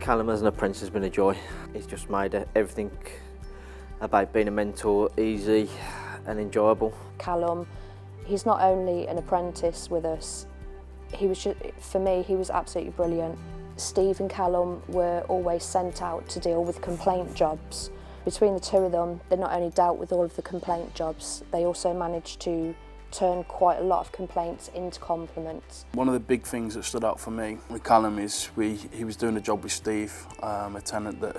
Callum as an apprentice has been a joy. He's just made everything about being a mentor easy and enjoyable. Callum, he's not only an apprentice with us, for me, he was absolutely brilliant. Steve and Callum were always sent out to deal with complaint jobs. Between the two of them, they not only dealt with all of the complaint jobs, they also managed to turn quite a lot of complaints into compliments. One of the big things that stood out for me with Callum is he was doing a job with Steve, a tenant that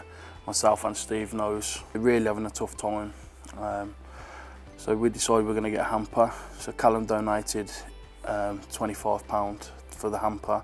myself and Steve knows. We're really having a tough time. So we decided we're going to get a hamper. So Callum donated £25 for the hamper.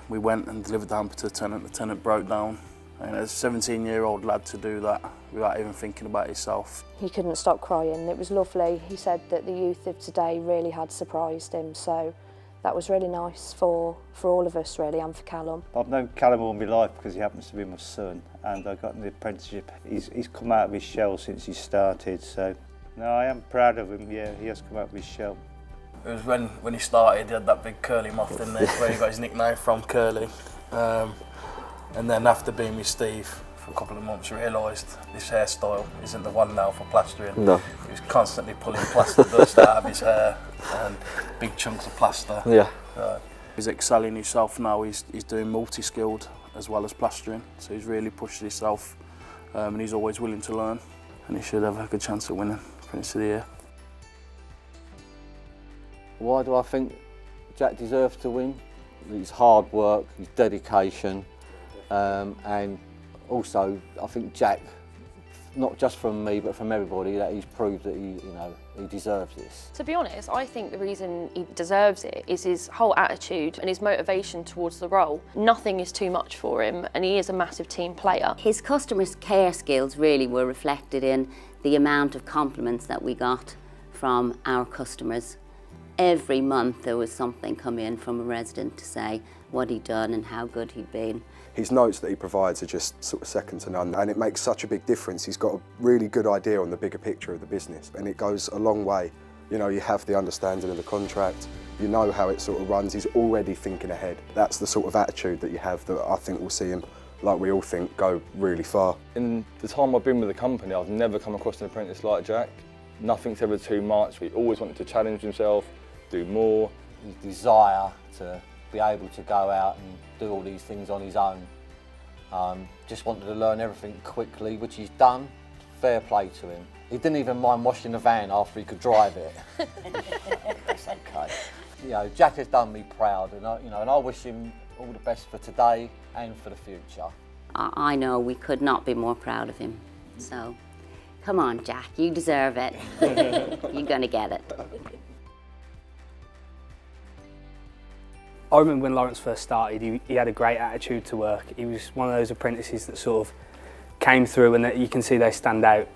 We went and delivered the hamper to the tenant broke down. And as a 17-year-old lad to do that without even thinking about himself. He couldn't stop crying, it was lovely. He said that the youth of today really had surprised him, so that was really nice for all of us really, and for Callum. I've known Callum all my life because he happens to be my son, and I got in the apprenticeship. He's come out of his shell since he started, so no, I am proud of him, yeah, he has come out of his shell. It was when he started, he had that big curly muff in there, where he got his nickname from, Curly. And then after being with Steve for a couple of months, realised this hairstyle isn't the one now for plastering. No. He was constantly pulling plaster dust out of his hair and big chunks of plaster. Yeah. He's excelling himself now. He's doing multi-skilled as well as plastering, so he's really pushed himself, and he's always willing to learn, and he should have a good chance at winning Apprentice of the Year. Why do I think Jack deserves to win? His hard work, his dedication, and also I think Jack, not just from me but from everybody, that he's proved that he deserves this. To be honest, I think the reason he deserves it is his whole attitude and his motivation towards the role. Nothing is too much for him, and he is a massive team player. His customer care skills really were reflected in the amount of compliments that we got from our customers. Every month there was something come in from a resident to say what he'd done and how good he'd been. His notes that he provides are just sort of second to none, and it makes such a big difference. He's got a really good idea on the bigger picture of the business, and it goes a long way. You know, you have the understanding of the contract, you know how it sort of runs, he's already thinking ahead. That's the sort of attitude that you have that I think will see him, like we all think, go really far. In the time I've been with the company, I've never come across an apprentice like Jack. Nothing's ever too much. He always wanted to challenge himself, do more. His desire to be able to go out and do all these things on his own. Just wanted to learn everything quickly, which he's done. Fair play to him. He didn't even mind washing the van after he could drive it. It's okay. You know, Jack has done me proud, and I wish him all the best for today and for the future. I know we could not be more proud of him. So, come on, Jack, you deserve it. You're gonna get it. I remember when Laurence first started, he had a great attitude to work. He was one of those apprentices that sort of came through and that you can see they stand out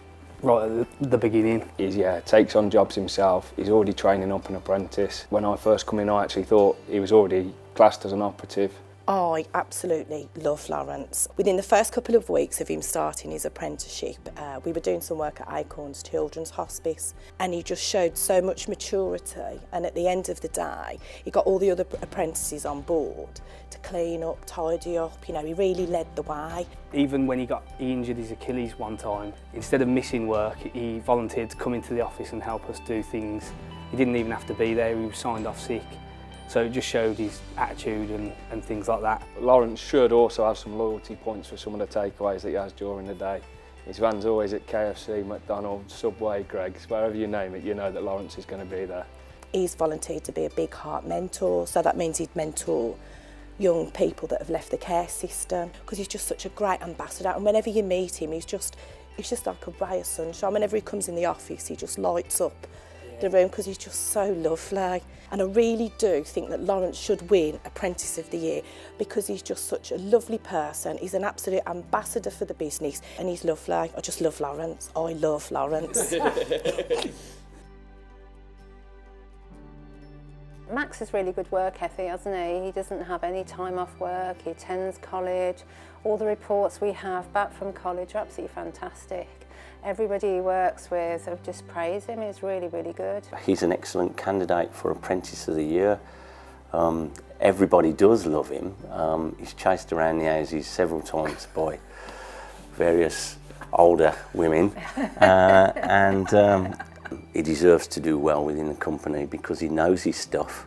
right at the beginning. He takes on jobs himself. He's already training up an apprentice. When I first come in, I actually thought he was already classed as an operative. I absolutely love Laurence. Within the first couple of weeks of him starting his apprenticeship, we were doing some work at Acorns Children's Hospice, and he just showed so much maturity, and at the end of the day he got all the other apprentices on board to clean up, tidy up, you know, he really led the way. Even when he injured his Achilles one time, instead of missing work, he volunteered to come into the office and help us do things. He didn't even have to be there, he was signed off sick. So it just showed his attitude and things like that. Laurence should also have some loyalty points for some of the takeaways that he has during the day. His van's always at KFC, McDonald's, Subway, Greggs, wherever you name it, you know that Laurence is going to be there. He's volunteered to be a big heart mentor, so that means he'd mentor young people that have left the care system, because he's just such a great ambassador, and whenever you meet him, he's just like a ray of sunshine. Whenever he comes in the office, he just lights up the room because he's just so lovely. And I really do think that Laurence should win Apprentice of the Year because he's just such a lovely person. He's an absolute ambassador for the business and he's lovely. I just love Laurence. I love Laurence. Max has really good work ethic, hasn't he? He doesn't have any time off work, he attends college. All the reports we have back from college are absolutely fantastic. Everybody he works with just praise him, he's really, really good. He's an excellent candidate for Apprentice of the Year. Everybody does love him. He's chased around the houses several times by various older women, and he deserves to do well within the company because he knows his stuff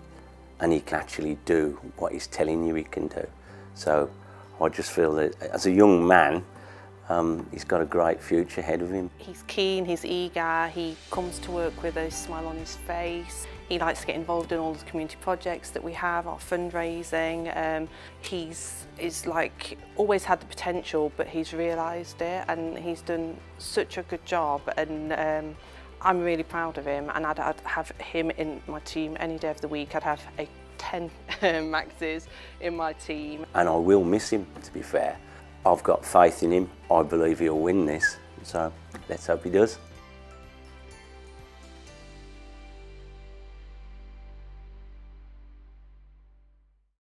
and he can actually do what he's telling you he can do. So I just feel that as a young man, he's got a great future ahead of him. He's keen, he's eager, he comes to work with a smile on his face. He likes to get involved in all the community projects that we have, our fundraising. He's like always had the potential, but he's realised it, and he's done such a good job, and I'm really proud of him, and I'd have him in my team any day of the week. I'd have 10 Maxes in my team. And I will miss him, to be fair. I've got faith in him. I believe he'll win this, so let's hope he does.